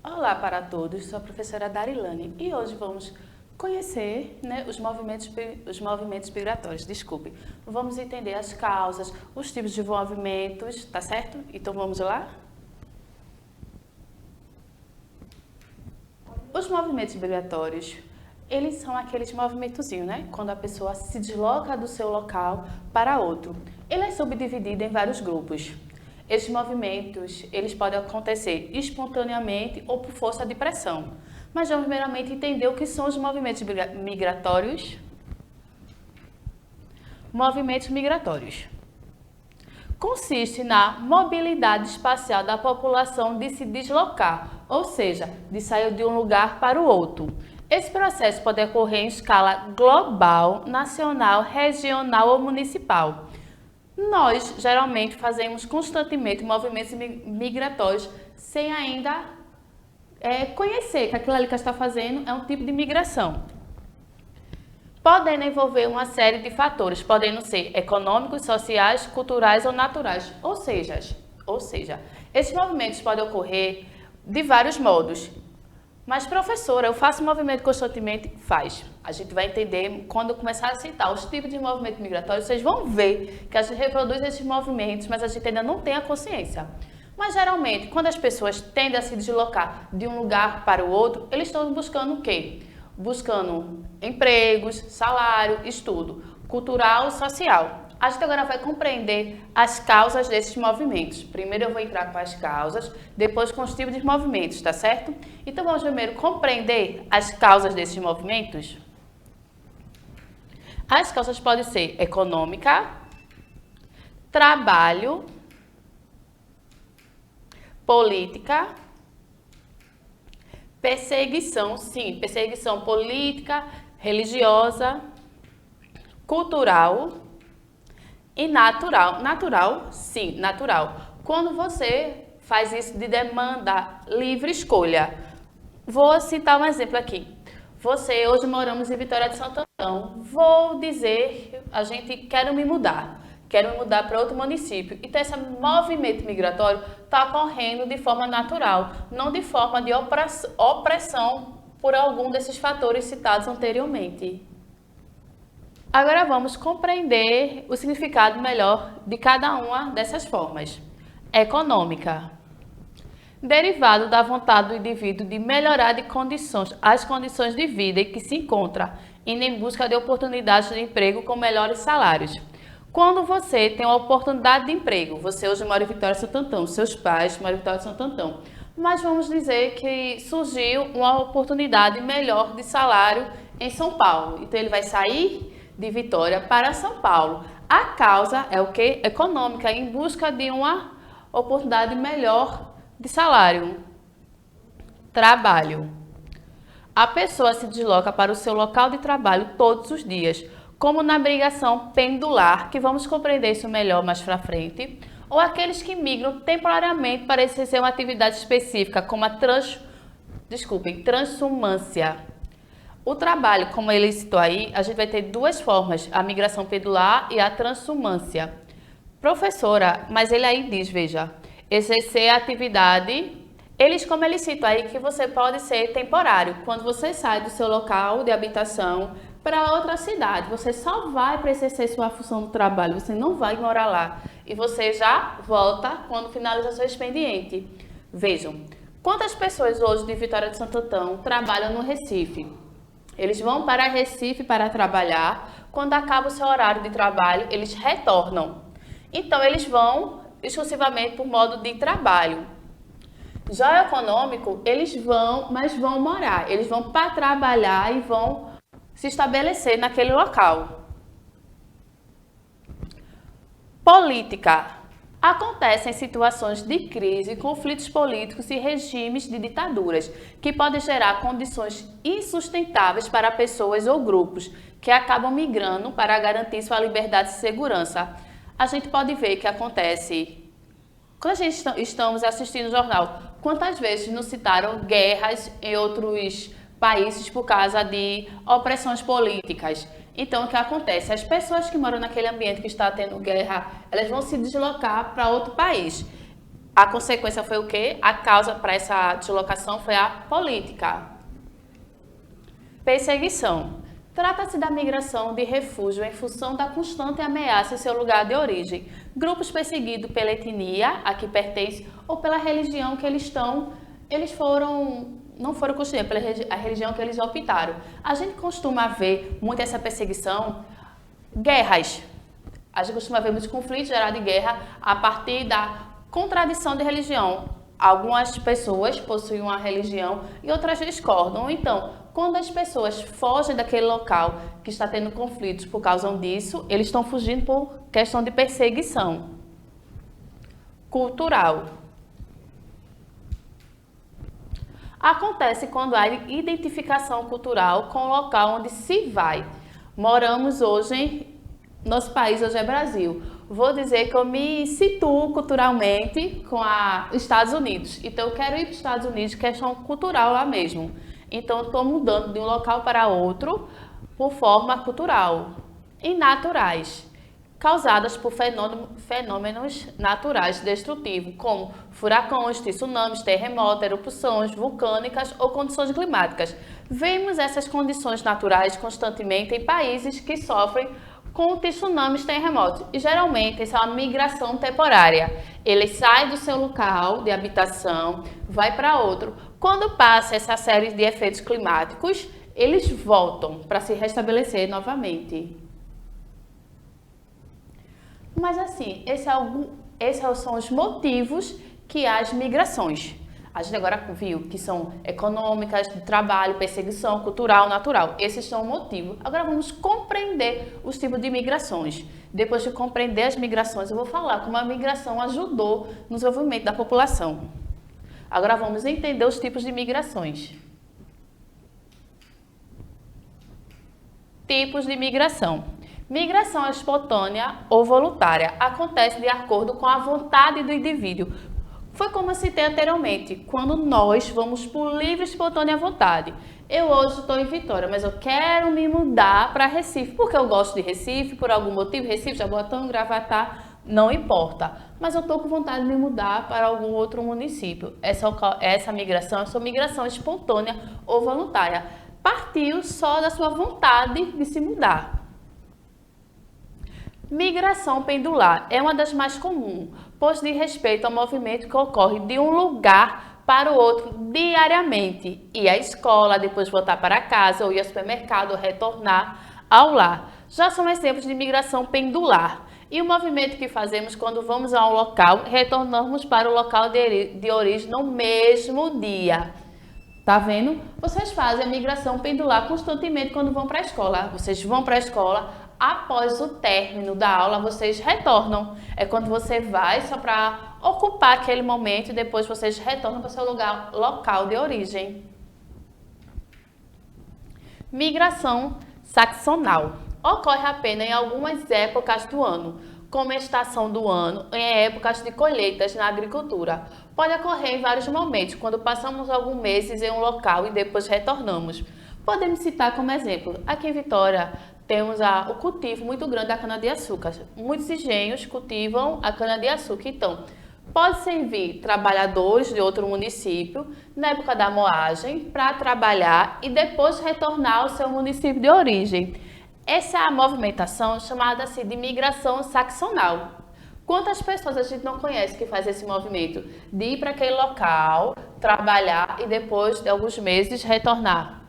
Olá para todos, sou a professora Darilane e hoje vamos conhecer os movimentos migratórios, desculpe. Vamos entender as causas, os tipos de movimentos, tá certo? Então vamos lá? Os movimentos migratórios, eles são aqueles movimentozinhos, quando a pessoa se desloca do seu local para outro. Ele é subdividido em vários grupos. Esses movimentos, eles podem acontecer espontaneamente ou por força de pressão. Mas vamos primeiramente entender o que são os movimentos migratórios. Movimentos migratórios. Consiste na mobilidade espacial da população de se deslocar, ou seja, de sair de um lugar para o outro. Esse processo pode ocorrer em escala global, nacional, regional ou municipal. Nós, geralmente, fazemos constantemente movimentos migratórios sem ainda conhecer que aquilo ali que está fazendo é um tipo de migração. Podendo envolver uma série de fatores, podendo ser econômicos, sociais, culturais ou naturais. Ou seja, esses movimentos podem ocorrer de vários modos. Mas, professora, eu faço movimento constantemente? Faz. A gente vai entender quando começar a citar os tipos de movimento migratório, vocês vão ver que a gente reproduz esses movimentos, mas a gente ainda não tem a consciência. Mas, geralmente, quando as pessoas tendem a se deslocar de um lugar para o outro, eles estão buscando o quê? Buscando empregos, salário, estudo, cultural e social. A gente agora vai compreender as causas desses movimentos. Primeiro eu vou entrar com as causas, depois com os tipos de movimentos, tá certo? Então vamos primeiro compreender as causas desses movimentos. As causas podem ser econômica, trabalho, política, perseguição, sim, perseguição política, religiosa, cultural e natural. Natural, sim, natural. Quando você faz isso de demanda livre escolha. Vou citar um exemplo aqui. Hoje moramos em Vitória de Santo Antão. Vou dizer, a gente quer me mudar para outro município. Então, esse movimento migratório está ocorrendo de forma natural, não de forma de opressão por algum desses fatores citados anteriormente. Agora vamos compreender o significado melhor de cada uma dessas formas. Econômica. Derivado da vontade do indivíduo de melhorar as condições de vida em que se encontra, indo em busca de oportunidades de emprego com melhores salários. Quando você tem uma oportunidade de emprego, você hoje mora em Vitória de Santo Antão, seus pais moram em Vitória de Santo Antão, mas vamos dizer que surgiu uma oportunidade melhor de salário em São Paulo. Então ele vai sair de Vitória para São Paulo. A causa é o quê? Econômica, em busca de uma oportunidade melhor de salário. Trabalho. A pessoa se desloca para o seu local de trabalho todos os dias, como na migração pendular, que vamos compreender isso melhor mais para frente, ou aqueles que migram temporariamente para exercer uma atividade específica, como a transhumância. O trabalho, como ele citou aí, a gente vai ter duas formas, a migração pendular e a transhumância. Professora, mas ele aí diz, veja, exercer a atividade, como ele cita aí, que você pode ser temporário. Quando você sai do seu local de habitação para outra cidade, você só vai para exercer sua função do trabalho, você não vai morar lá. E você já volta quando finaliza seu expediente. Vejam, quantas pessoas hoje de Vitória de Santo Antão trabalham no Recife? Eles vão para Recife para trabalhar, quando acaba o seu horário de trabalho, eles retornam. Então, eles vão exclusivamente por modo de trabalho. Já o econômico, eles vão, mas vão morar. Eles vão para trabalhar e vão se estabelecer naquele local. Política. Acontecem situações de crise, conflitos políticos e regimes de ditaduras, que podem gerar condições insustentáveis para pessoas ou grupos que acabam migrando para garantir sua liberdade e segurança. A gente pode ver que acontece, quando a gente estamos assistindo o jornal, quantas vezes nos citaram guerras em outros países por causa de opressões políticas. Então, o que acontece? As pessoas que moram naquele ambiente que está tendo guerra, elas vão se deslocar para outro país. A consequência foi o quê? A causa para essa deslocação foi a política. Perseguição. Trata-se da migração de refúgio em função da constante ameaça em seu lugar de origem. Grupos perseguidos pela etnia a que pertencem ou pela religião que não foram construídos, pela a religião que eles optaram. A gente costuma ver muito essa perseguição, guerras. A gente costuma ver muitos conflitos gerados de guerra a partir da contradição de religião. Algumas pessoas possuem uma religião e outras discordam. Então, quando as pessoas fogem daquele local que está tendo conflitos por causa disso, eles estão fugindo por questão de perseguição. Cultural. Acontece quando há identificação cultural com o local onde se vai. Moramos hoje, nosso país hoje é Brasil. Vou dizer que eu me situo culturalmente com os Estados Unidos. Então, eu quero ir para os Estados Unidos, questão cultural lá mesmo. Então, eu estou mudando de um local para outro por forma cultural. E naturais, causadas por fenômenos naturais destrutivos, como furacões, tsunamis, terremotos, erupções vulcânicas ou condições climáticas. Vemos essas condições naturais constantemente em países que sofrem com tsunamis, terremotos. E geralmente isso é uma migração temporária. Ele sai do seu local de habitação, vai para outro. Quando passa essa série de efeitos climáticos, eles voltam para se restabelecer novamente. Mas assim, esses são os motivos que há as migrações. A gente agora viu que são econômicas, de trabalho, perseguição, cultural, natural. Esses são os motivos. Agora vamos compreender os tipos de migrações. Depois de compreender as migrações, eu vou falar como a migração ajudou no desenvolvimento da população. Agora vamos entender os tipos de migrações. Tipos de migração. Migração espontânea ou voluntária acontece de acordo com a vontade do indivíduo. Foi como eu citei anteriormente, quando nós vamos por livre, espontânea vontade. Eu hoje estou em Vitória, mas eu quero me mudar para Recife, porque eu gosto de Recife, por algum motivo, Recife, Jaboatão, Gravatá, não importa. Mas eu estou com vontade de me mudar para algum outro município. Essa migração é migração espontânea ou voluntária. Partiu só da sua vontade de se mudar. Migração pendular é uma das mais comuns, pois diz respeito ao movimento que ocorre de um lugar para o outro diariamente. Ir à escola, depois voltar para casa, ou ir ao supermercado, ou retornar ao lar. Já são exemplos de migração pendular. E o movimento que fazemos quando vamos a um local, retornamos para o local de origem no mesmo dia. Tá vendo? Vocês fazem a migração pendular constantemente quando vão para a escola. Vocês vão para a escola, após o término da aula, vocês retornam. É quando você vai só para ocupar aquele momento e depois vocês retornam para o seu local de origem. Migração saisonal. Ocorre apenas em algumas épocas do ano, como a estação do ano, em épocas de colheitas na agricultura. Pode ocorrer em vários momentos, quando passamos alguns meses em um local e depois retornamos. Podemos citar como exemplo, aqui em Vitória, temos o cultivo muito grande da cana-de-açúcar. Muitos engenhos cultivam a cana-de-açúcar. Então, pode-se vir trabalhadores de outro município na época da moagem para trabalhar e depois retornar ao seu município de origem. Essa é a movimentação chamada assim, de migração saisonal. Quantas pessoas a gente não conhece que faz esse movimento de ir para aquele local, trabalhar e depois de alguns meses retornar?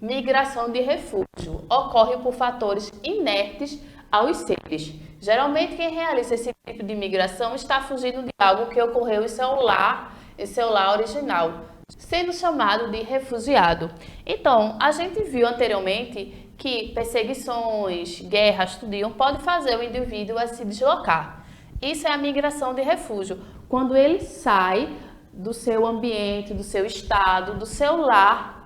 Migração de refúgio ocorre por fatores inertes aos seres. Geralmente quem realiza esse tipo de migração está fugindo de algo que ocorreu em seu lar em seu lar original, sendo chamado de refugiado. Então, a gente viu anteriormente que perseguições, guerras, tudo pode fazer o indivíduo a se deslocar. Isso é a migração de refúgio, quando ele sai do seu ambiente, do seu estado, do seu lar,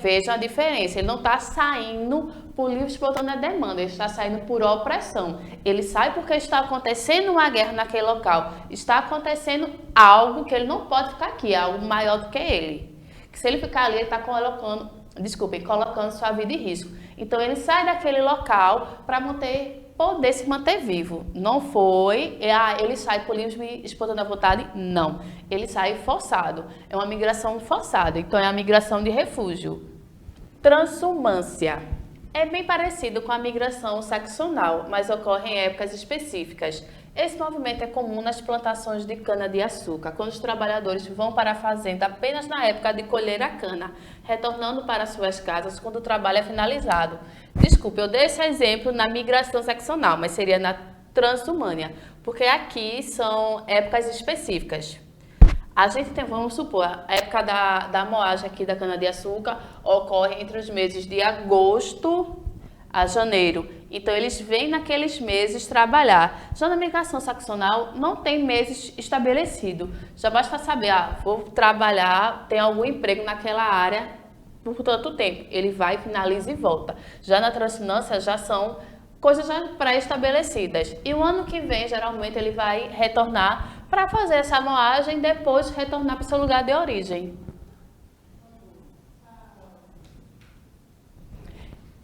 vejam a diferença, ele não está saindo por livre e espontânea demanda, ele está saindo por opressão. Ele sai porque está acontecendo uma guerra naquele local, está acontecendo algo que ele não pode ficar aqui, algo maior do que ele. Que se ele ficar ali, ele está colocando sua vida em risco. Então ele sai daquele local para poder se manter vivo. Não foi, ele sai por livre e espontânea vontade, não. Ele sai forçado. É uma migração forçada, então é a migração de refúgio. Transhumância. É bem parecido com a migração seccional, mas ocorre em épocas específicas. Esse movimento é comum nas plantações de cana-de-açúcar, quando os trabalhadores vão para a fazenda apenas na época de colher a cana, retornando para suas casas quando o trabalho é finalizado. Desculpe, eu dei esse exemplo na migração seccional, mas seria na transhumânia, porque aqui são épocas específicas. A gente tem, vamos supor, a época da moagem aqui da cana-de-açúcar ocorre entre os meses de agosto a janeiro. Então, eles vêm naqueles meses trabalhar. Já na migração seccional, não tem meses estabelecido. Já basta saber, vou trabalhar, tem algum emprego naquela área por tanto tempo. Ele vai, finaliza e volta. Já na transhumância, já são coisas já pré-estabelecidas. E o ano que vem, geralmente, ele vai retornar para fazer essa moagem e depois retornar para o seu lugar de origem.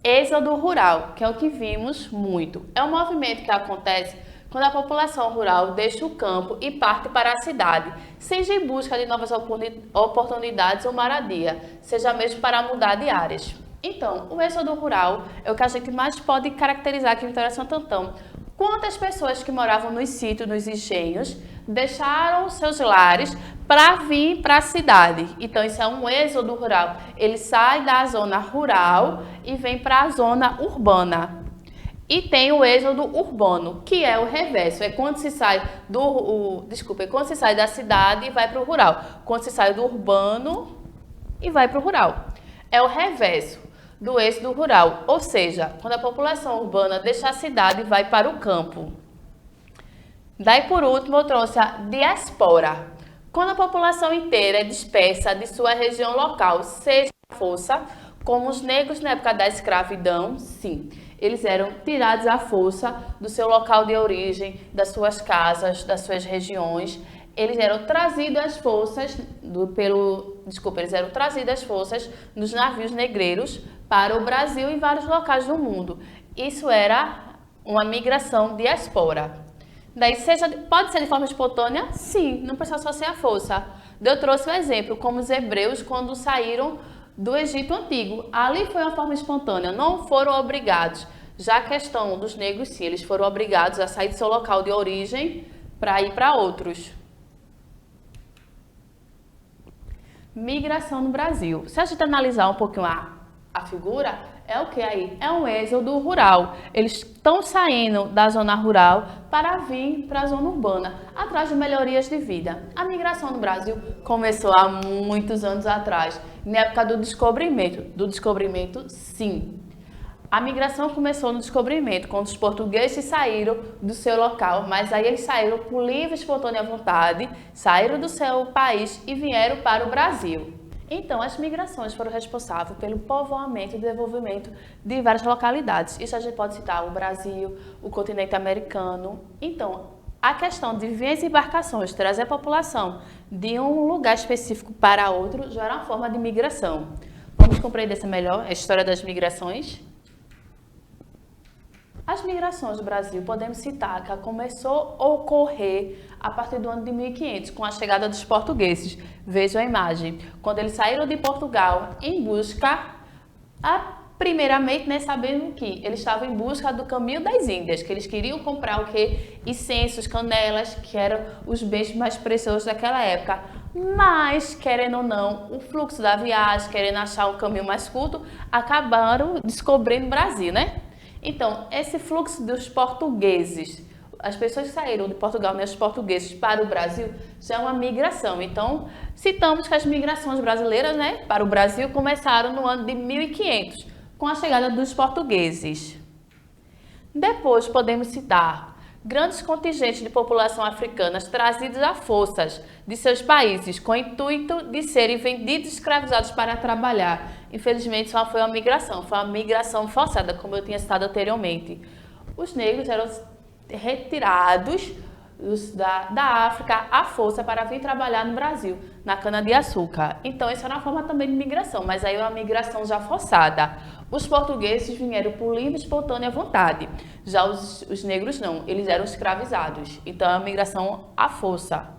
Êxodo rural, que é o que vimos muito. É um movimento que acontece quando a população rural deixa o campo e parte para a cidade, seja em busca de novas oportunidades ou moradia, seja mesmo para mudar de áreas. Então, o êxodo rural é o que a gente mais pode caracterizar aqui em Vitória de Santo Antão. Quantas pessoas que moravam nos sítios, nos engenhos, deixaram seus lares para vir para a cidade. Então, isso é um êxodo rural. Ele sai da zona rural e vem para a zona urbana. E tem o êxodo urbano, que é o reverso. É quando se sai quando se sai da cidade e vai para o rural. Quando se sai do urbano e vai para o rural. É o reverso do êxodo rural, ou seja, quando a população urbana deixa a cidade e vai para o campo. Daí, por último, eu trouxe a diáspora. Quando a população inteira é dispersa de sua região local, seja à força, como os negros na época da escravidão, sim, eles eram tirados à força do seu local de origem, das suas casas, das suas regiões. Eles eram trazidos às forças nos navios negreiros para o Brasil e vários locais do mundo. Isso era uma migração diáspora. Daí pode ser de forma espontânea? Sim, não precisa só ser a força. Eu trouxe um exemplo, como os hebreus quando saíram do Egito Antigo. Ali foi uma forma espontânea, não foram obrigados. Já a questão dos negros, sim, eles foram obrigados a sair do seu local de origem para ir para outros. Migração no Brasil. Se a gente analisar um pouquinho a figura, é o que aí? É um êxodo rural. Eles estão saindo da zona rural para vir para a zona urbana, atrás de melhorias de vida. A migração no Brasil começou há muitos anos atrás, na época do descobrimento. Do descobrimento, sim. A migração começou no descobrimento, quando os portugueses saíram do seu local, mas aí eles saíram por livre e espontânea vontade, saíram do seu país e vieram para o Brasil. Então, as migrações foram responsáveis pelo povoamento e desenvolvimento de várias localidades. Isso a gente pode citar o Brasil, o continente americano. Então, a questão de vir as embarcações, trazer a população de um lugar específico para outro, já era uma forma de migração. Vamos compreender essa melhor a história das migrações? As migrações do Brasil, podemos citar que começou a ocorrer a partir do ano de 1500, com a chegada dos portugueses. Vejam a imagem. Quando eles saíram de Portugal em busca, primeiramente, sabendo que eles estavam em busca do caminho das Índias, que eles queriam comprar o quê? Incensos, canelas, que eram os bens mais preciosos daquela época. Mas, querendo ou não, o fluxo da viagem, querendo achar um caminho mais curto, acabaram descobrindo o Brasil, né? Então, esse fluxo dos portugueses, as pessoas que saíram de Portugal, né, os portugueses, para o Brasil, já é uma migração. Então, citamos que as migrações brasileiras, né, para o Brasil começaram no ano de 1500, com a chegada dos portugueses. Depois, podemos citar grandes contingentes de população africanas trazidos à forças de seus países, com o intuito de serem vendidos e escravizados para trabalhar. Infelizmente, só foi uma migração forçada, como eu tinha citado anteriormente. Os negros eram retirados da África à força para vir trabalhar no Brasil, na cana-de-açúcar. Então, essa era uma forma também de migração, mas aí é uma migração já forçada. Os portugueses vieram por livre e espontânea vontade. Já os negros não, eles eram escravizados. Então, é uma migração à força.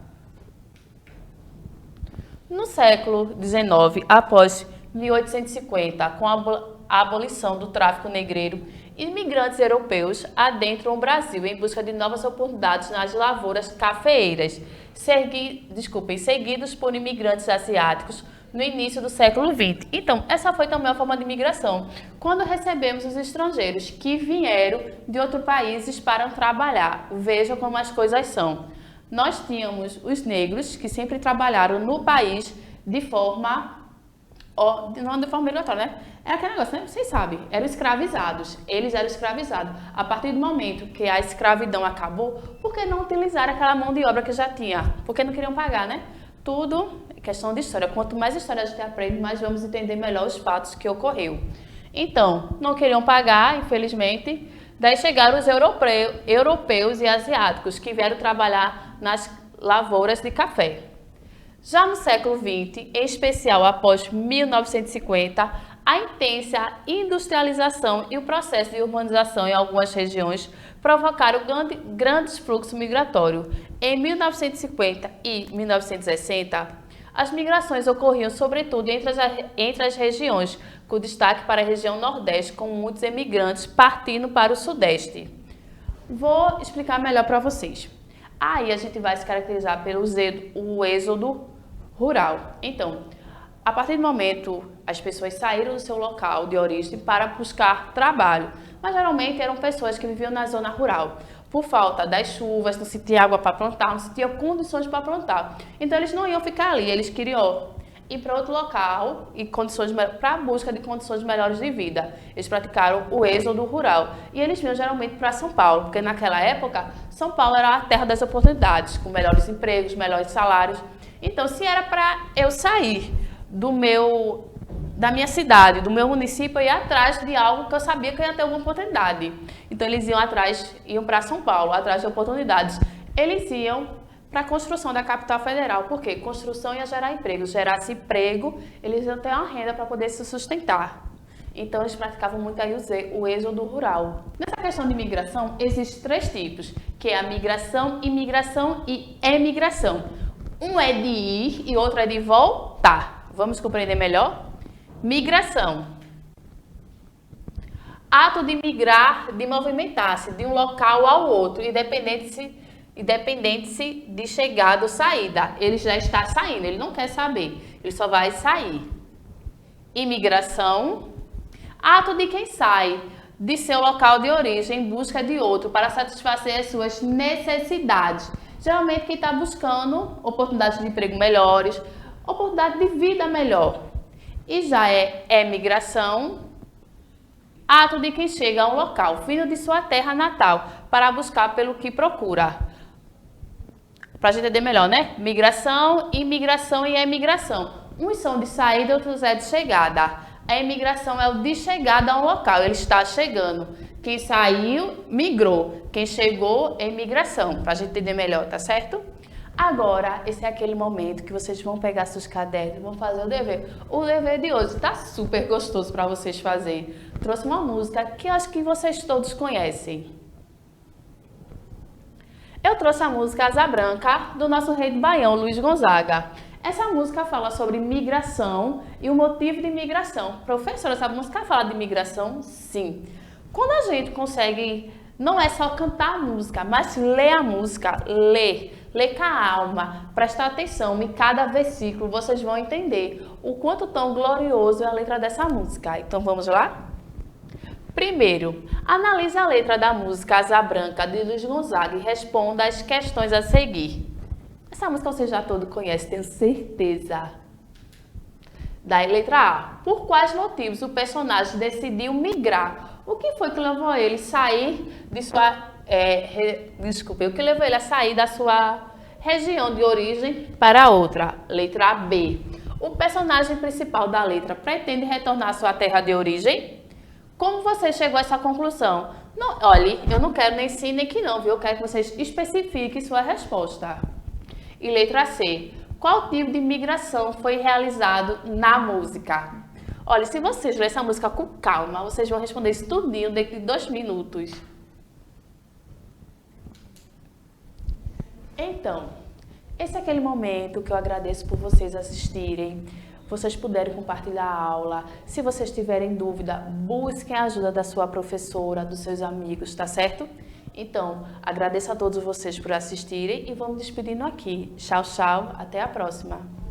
No século XIX, após 1850, com a abolição do tráfico negreiro, imigrantes europeus adentram o Brasil em busca de novas oportunidades nas lavouras cafeeiras, seguidos por imigrantes asiáticos no início do século XX. Então, essa foi também uma forma de migração, quando recebemos os estrangeiros que vieram de outros países para trabalhar. Veja como as coisas são. Nós tínhamos os negros que sempre trabalharam no país de forma... não de forma obrigatória, né? É aquele negócio, né? Vocês sabem, eram escravizados. Eles eram escravizados. A partir do momento que a escravidão acabou, por que não utilizar aquela mão de obra que já tinha? Porque não queriam pagar, né? Tudo é questão de história. Quanto mais história a gente aprende, mais vamos entender melhor os fatos que ocorreu. Então, não queriam pagar, infelizmente. Daí chegaram os europeus e asiáticos que vieram trabalhar nas lavouras de café. Já no século XX, em especial após 1950, a intensa industrialização e o processo de urbanização em algumas regiões provocaram grandes fluxos migratórios. Em 1950 e 1960, as migrações ocorriam sobretudo entre as regiões, com destaque para a região Nordeste, com muitos emigrantes partindo para o Sudeste. Vou explicar melhor para vocês. Aí a gente vai se caracterizar pelo êxodo rural. Então, a partir do momento, as pessoas saíram do seu local de origem para buscar trabalho, mas geralmente eram pessoas que viviam na zona rural. Por falta das chuvas, não se tinha água para plantar, não se tinha condições para plantar. Então, eles não iam ficar ali, eles queriam ir para outro local e para a busca de condições melhores de vida. Eles praticaram o êxodo rural e eles vinham geralmente para São Paulo, porque naquela época, São Paulo era a terra das oportunidades, com melhores empregos, melhores salários. Então, se era para eu sair da minha cidade, do meu município, eu ia atrás de algo que eu sabia que eu ia ter alguma oportunidade. Então, eles iam para São Paulo, atrás de oportunidades. Eles iam para a construção da capital federal, porque construção ia gerar emprego. Gerasse emprego, eles iam ter uma renda para poder se sustentar. Então, eles praticavam muito aí o êxodo rural. Nessa questão de migração, existem 3 tipos, que é a migração, imigração e emigração. Um é de ir e outro é de voltar. Vamos compreender melhor? Migração. Ato de migrar, de movimentar-se de um local ao outro, independente-se de chegada ou saída. Ele já está saindo, ele não quer saber, ele só vai sair. Imigração. Ato de quem sai de seu local de origem em busca de outro para satisfazer as suas necessidades. Geralmente quem está buscando oportunidades de emprego melhores, oportunidade de vida melhor. E já é emigração, ato de quem chega a um local, vindo de sua terra natal, para buscar pelo que procura. Para a gente entender melhor, né? Migração, imigração e emigração. Uns são de saída, outros é de chegada. A imigração é o de chegada a um local, ele está chegando. Quem saiu, migrou. Quem chegou, é imigração. Para a gente entender melhor, tá certo? Agora, esse é aquele momento que vocês vão pegar seus cadernos, vão fazer o dever. O dever de hoje está super gostoso para vocês fazerem. Trouxe uma música que eu acho que vocês todos conhecem. Eu trouxe a música Asa Branca, do nosso rei do Baião, Luiz Gonzaga. Essa música fala sobre migração e o motivo de migração. Professora, essa música fala de migração? Sim. Quando a gente consegue, não é só cantar a música, mas ler a música, ler com a alma, prestar atenção em cada versículo, vocês vão entender o quanto tão glorioso é a letra dessa música. Então vamos lá? Primeiro, analise a letra da música Asa Branca de Luiz Gonzaga e responda as questões a seguir. Essa música você já todo conhece, tenho certeza. Daí, letra A. Por quais motivos o personagem decidiu migrar? O que foi que levou ele a sair de sua... o que levou ele a sair da sua região de origem para outra? Letra B. O personagem principal da letra pretende retornar à sua terra de origem? Como você chegou a essa conclusão? Não, olhe, eu não quero nem sim nem que não, viu? Eu quero que vocês especifiquem sua resposta. E letra C. Qual tipo de migração foi realizado na música? Olha, se vocês lerem essa música com calma, vocês vão responder isso tudinho dentro de 2 minutos. Então, esse é aquele momento que eu agradeço por vocês assistirem. Vocês puderem compartilhar a aula. Se vocês tiverem dúvida, busquem a ajuda da sua professora, dos seus amigos, tá certo? Então, agradeço a todos vocês por assistirem e vamos despedindo aqui. Tchau, tchau. Até a próxima.